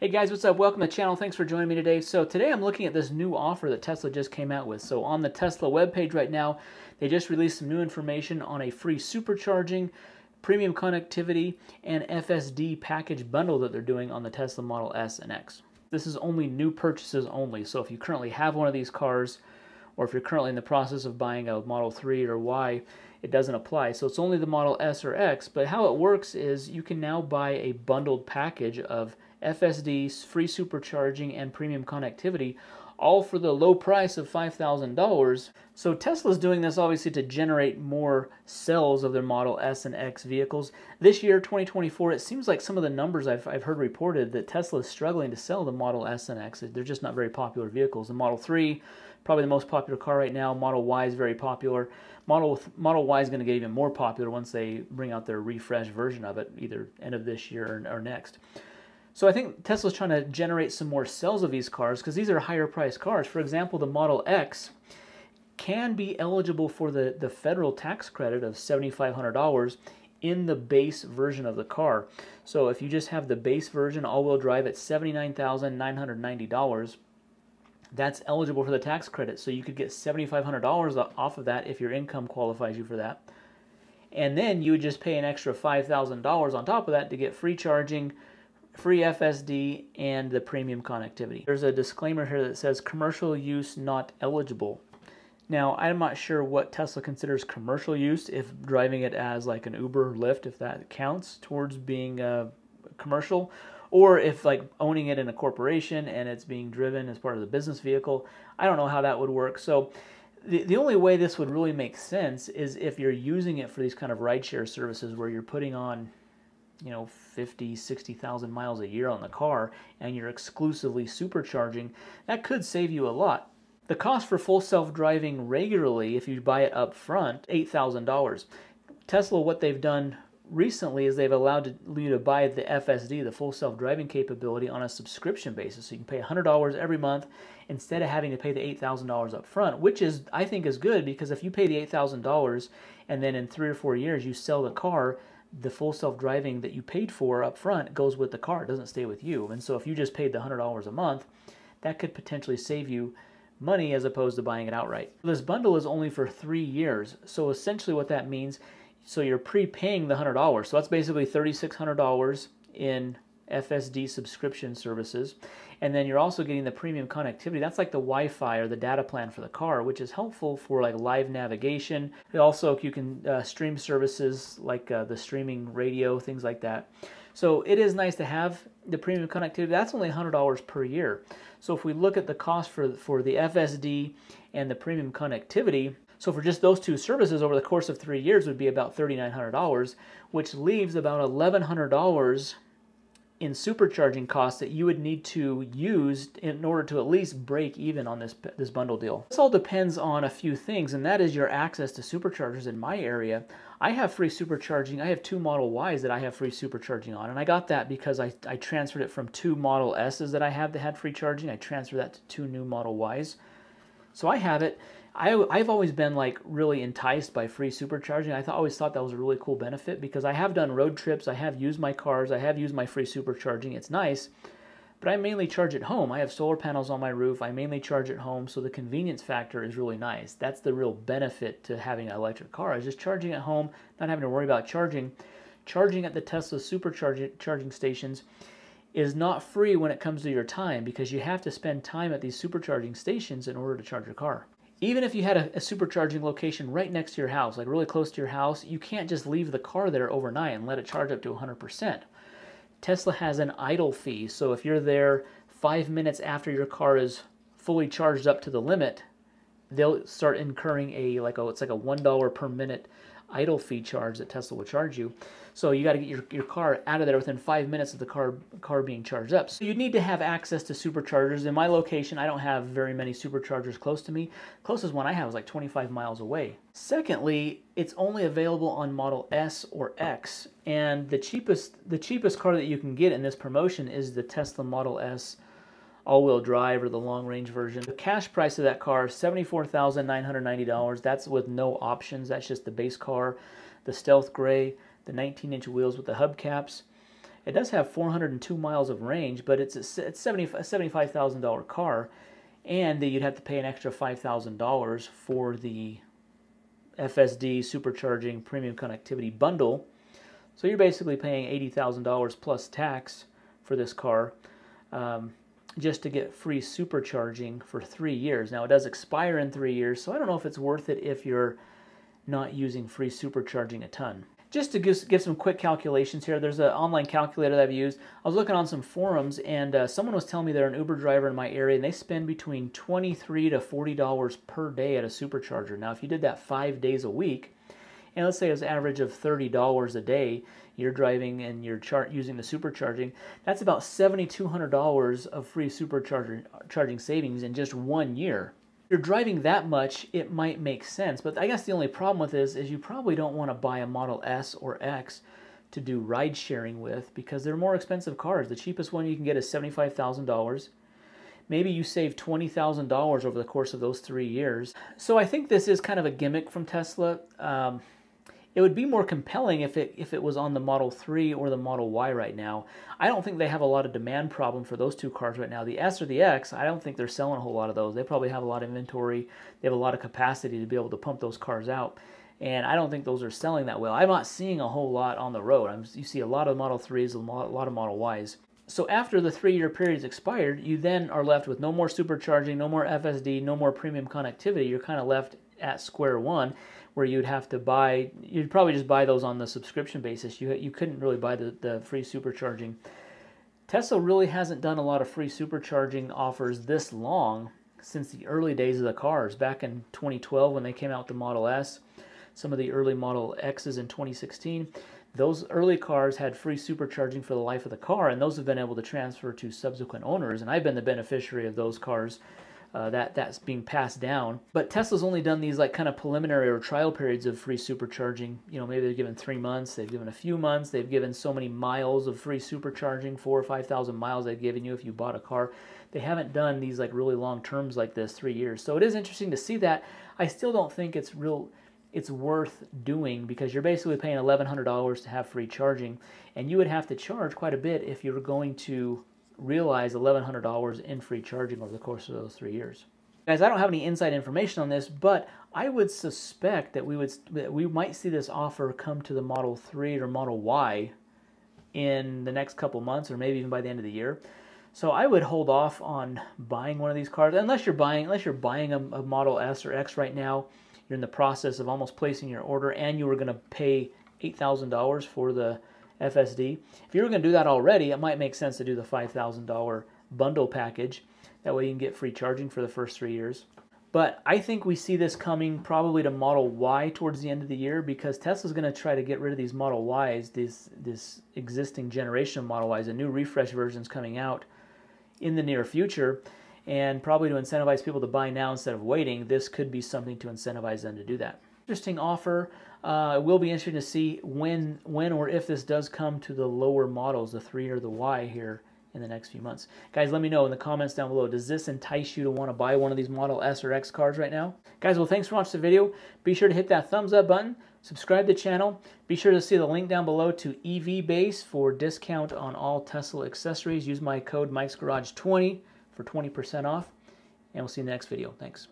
Hey guys, what's up? Welcome to the channel. Thanks for joining me today. So today I'm looking at this new offer that Tesla just came out with. So on the Tesla webpage right now, they just released some new information on a free supercharging, premium connectivity, and FSD package bundle that they're doing on the Tesla Model S and X. This is only new purchases only. So if you currently have one of these cars, or if you're currently in the process of buying a Model 3 or Y, it doesn't apply. So it's only the Model S or X. But how it works is you can now buy a bundled package of FSD, free supercharging, and premium connectivity, all for the low price of $5,000. So Tesla's doing this obviously to generate more sales of their Model S and X vehicles. This year, 2024, it seems like some of the numbers I've heard reported that Tesla is struggling to sell the Model S and X. They're just not very popular vehicles. The Model 3, probably the most popular car right now. Model Y is very popular. Model Y is going to get even more popular once they bring out their refreshed version of it, either end of this year or next. So I think Tesla's trying to generate some more sales of these cars because these are higher priced cars. For example, the Model X can be eligible for the federal tax credit of $7,500 in the base version of the car. So if you just have the base version all-wheel drive at $79,990, that's eligible for the tax credit. So you could get $7,500 off of that if your income qualifies you for that. And then you would just pay an extra $5,000 on top of that to get free charging, free FSD, and the premium connectivity. There's a disclaimer here that says commercial use not eligible. Now, I'm not sure what Tesla considers commercial use, if driving it as like an Uber or Lyft, if that counts towards being commercial, or if like owning it in a corporation and it's being driven as part of the business vehicle. I don't know how that would work. So the only way this would really make sense is if you're using it for these kind of rideshare services where you're putting on 50, 60,000 miles a year on the car and you're exclusively supercharging. That could save you a lot. The cost for full self-driving regularly, if you buy it up front, $8,000. Tesla, what they've done recently is they've allowed you to buy the FSD, the full self-driving capability, on a subscription basis. So you can pay $100 every month instead of having to pay the $8,000 up front, which is, I think, is good, because if you pay the $8,000 and then in 3 or 4 years you sell the car, the full self-driving that you paid for up front goes with the car. It doesn't stay with you. And so if you just paid the $100 a month, that could potentially save you money as opposed to buying it outright. This bundle is only for 3 years. So essentially what that means, so you're prepaying the $100. So that's basically $3,600 in FSD subscription services. And then you're also getting the premium connectivity. That's like the Wi-Fi or the data plan for the car, which is helpful for like live navigation. Also, you can stream services like the streaming radio, things like that. So it is nice to have the premium connectivity. That's only $100 per year. So if we look at the cost for the FSD and the premium connectivity, so for just those two services over the course of 3 years would be about $3,900, which leaves about $1,100 in supercharging costs that you would need to use in order to at least break even on this bundle deal. This all depends on a few things, and that is your access to superchargers. In my area, I have free supercharging. I have 2 Model Ys that I have free supercharging on, and I got that because I transferred it from 2 Model S's that I have that had free charging. I transferred that to 2 new Model Ys. So I have it. I've always been like really enticed by free supercharging. I always thought that was a really cool benefit because I have done road trips, I have used my cars, I have used my free supercharging. It's nice, but I mainly charge at home. I have solar panels on my roof. I mainly charge at home, so the convenience factor is really nice. That's the real benefit to having an electric car, is just charging at home, not having to worry about charging. Charging at the Tesla supercharging stations is not free when it comes to your time, because you have to spend time at these supercharging stations in order to charge your car. Even if you had a supercharging location right next to your house, like really close to your house, you can't just leave the car there overnight and let it charge up to 100%. Tesla has an idle fee, so if you're there 5 minutes after your car is fully charged up to the limit, they'll start incurring it's like a $1 per minute idle fee charge that Tesla will charge you. So you got to get your car out of there within 5 minutes of the car being charged up. So you need to have access to superchargers. In my location, I don't have very many superchargers close to me. Closest one I have is like 25 miles away. Secondly, it's only available on Model S or X, and the cheapest car that you can get in this promotion is the Tesla Model S all-wheel drive or the long-range version. The cash price of that car is $74,990. That's with no options. That's just the base car, the stealth gray, the 19-inch wheels with the hubcaps. It does have 402 miles of range, but it's a $75,000 car, and you'd have to pay an extra $5,000 for the FSD supercharging premium connectivity bundle. So you're basically paying $80,000 plus tax for this car just to get free supercharging for 3 years. Now it does expire in 3 years, so I don't know if it's worth it if you're not using free supercharging a ton. Just to give some quick calculations here, there's an online calculator that I've used. I was looking on some forums, and someone was telling me they're an Uber driver in my area, and they spend between $23 to $40 per day at a supercharger. Now, if you did that 5 days a week, and let's say it's an average of $30 a day, you're driving and you're using the supercharging, that's about $7,200 of free supercharging savings in just 1 year. If you're driving that much, it might make sense, but I guess the only problem with this is you probably don't want to buy a Model S or X to do ride sharing with, because they're more expensive cars. The cheapest one you can get is $75,000. Maybe you save $20,000 over the course of those 3 years. So I think this is kind of a gimmick from Tesla. It would be more compelling if it was on the Model 3 or the Model Y right now. I don't think they have a lot of demand problem for those two cars right now. The S or the X, I don't think they're selling a whole lot of those. They probably have a lot of inventory. They have a lot of capacity to be able to pump those cars out. And I don't think those are selling that well. I'm not seeing a whole lot on the road. You see a lot of Model 3s, a lot of Model Ys. So after the 3-year period is expired, you then are left with no more supercharging, no more FSD, no more premium connectivity. You're kind of left at square one, where you'd have to buy, you'd probably just buy those on the subscription basis. You couldn't really buy the free supercharging. Tesla really hasn't done a lot of free supercharging offers this long since the early days of the cars. Back in 2012 when they came out with the Model S, some of the early Model X's in 2016, those early cars had free supercharging for the life of the car, and those have been able to transfer to subsequent owners, and I've been the beneficiary of those cars. That's being passed down. But Tesla's only done these like kind of preliminary or trial periods of free supercharging. You know, maybe they've given 3 months, they've given a few months, they've given so many miles of free supercharging, 4,000 or 5,000 miles they've given you if you bought a car. They haven't done these like really long terms like this, 3 years. So it is interesting to see that. I still don't think it's worth doing, because you're basically paying $1,100 to have free charging, and you would have to charge quite a bit if you were going to realize $1,100 in free charging over the course of those 3 years. Guys, I don't have any inside information on this, but I would suspect that we might see this offer come to the Model 3 or Model Y in the next couple months, or maybe even by the end of the year. So I would hold off on buying one of these cars unless you're buying a Model S or X right now. You're in the process of almost placing your order, and you were going to pay $8,000 for the FSD. If you were going to do that already, it might make sense to do the $5,000 bundle package. That way you can get free charging for the first 3 years. But I think we see this coming probably to Model Y towards the end of the year, because Tesla's going to try to get rid of these Model Ys, this existing generation of Model Ys. A new refresh version's coming out in the near future, and probably to incentivize people to buy now instead of waiting, this could be something to incentivize them to do that. Interesting offer. It will be interesting to see when or if this does come to the lower models, the 3 or the Y here in the next few months. Guys, let me know in the comments down below, does this entice you to want to buy one of these Model S or X cars right now? Guys, well, thanks for watching the video. Be sure to hit that thumbs up button, subscribe to the channel. Be sure to see the link down below to EV Base for discount on all Tesla accessories. Use my code MikesGarage20 for 20% off, and we'll see you in the next video. Thanks.